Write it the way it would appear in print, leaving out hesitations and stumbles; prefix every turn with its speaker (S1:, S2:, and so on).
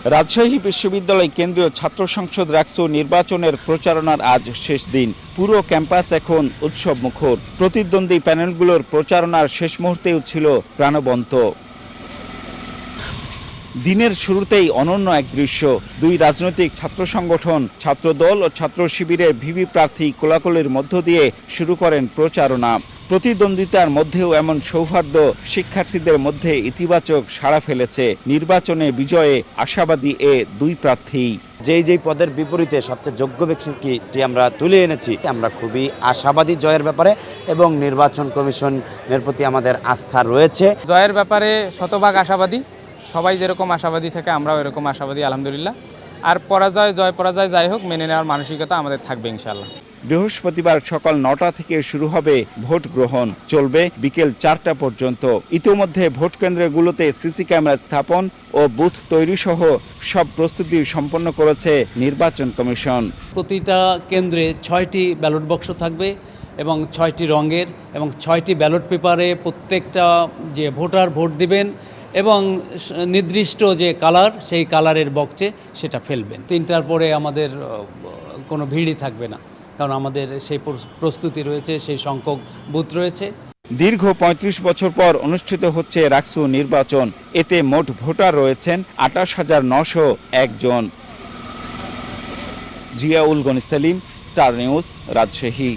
S1: রাজশাহী বিশ্ববিদ্যালয় কেন্দ্রীয় ছাত্র সংসদ রাকসু নির্বাচনের প্রচারণার আজ শেষ দিন। পুরো ক্যাম্পাস এখন উৎসব মুখর। প্রতিদ্বন্দ্বী প্যানেলগুলোর প্রচারণার শেষ মুহূর্তেও ছিল প্রাণবন্ত। দিনের শুরুতেই অনন্য এক দৃশ্য। দুই রাজনৈতিক ছাত্র সংগঠন ছাত্রদল ও ছাত্র শিবিরের ভিভি প্রার্থী কোলাকুলির মধ্য দিয়ে শুরু করেন প্রচারণা। প্রতিদ্বন্দ্বিতার মধ্যেও এমন সৌহার্দ্য শিক্ষার্থীদের মধ্যে ইতিবাচক সাড়া ফেলেছে। নির্বাচনে বিজয়ে আশাবাদী এ দুই প্রার্থী।
S2: যেই পদের বিপরীতে সবচেয়ে যোগ্য ব্যক্তিটি আমরা তুলে এনেছি, আমরা খুবই আশাবাদী জয়ের ব্যাপারে এবং নির্বাচন কমিশনের প্রতি আমাদের আস্থা রয়েছে।
S3: জয়ের ব্যাপারে শতভাগ আশাবাদী। সবাই যেরকম আশাবাদী থাকে আমরাও এরকম আশাবাদী আলহামদুলিল্লাহ। আর জয় পরাজয় যাই হোক, মেনে নেওয়ার মানসিকতা আমাদের থাকবে ইনশাআল্লাহ।
S1: বৃহস্পতিবার সকাল ৯টা থেকে শুরু হবে ভোট গ্রহণ, চলবে বিকেল ৪টা পর্যন্ত। ইতোমধ্যে ভোট কেন্দ্রগুলোতে সিসি ক্যামেরা স্থাপন ও বুথ তৈরি সহ সব প্রস্তুতি সম্পন্ন করেছে নির্বাচন কমিশন।
S4: প্রতিটা কেন্দ্রে ৬টি ব্যালট বাক্স থাকবে এবং ৬টি রঙের এবং ৬টি ব্যালট পেপারে প্রত্যেকটা যে ভোটার ভোট দিবেন এবং নির্দিষ্ট যে কালার, সেই কালারের বক্সে সেটা ফেলবেন। ৩টার পরে আমাদের কোনো ভিড়ই থাকবে না, কারণ আমাদের সেই প্রস্তুতি রয়েছে, সেই সংখ্যক বুথ রয়েছে।
S1: দীর্ঘ ৩৫ বছর পর অনুষ্ঠিত হচ্ছে রাকসু নির্বাচন। এতে মোট ভোটার রয়েছেন ২৮,৯০১ জন। Ziaul Gani Selim, star news, Rajshahi.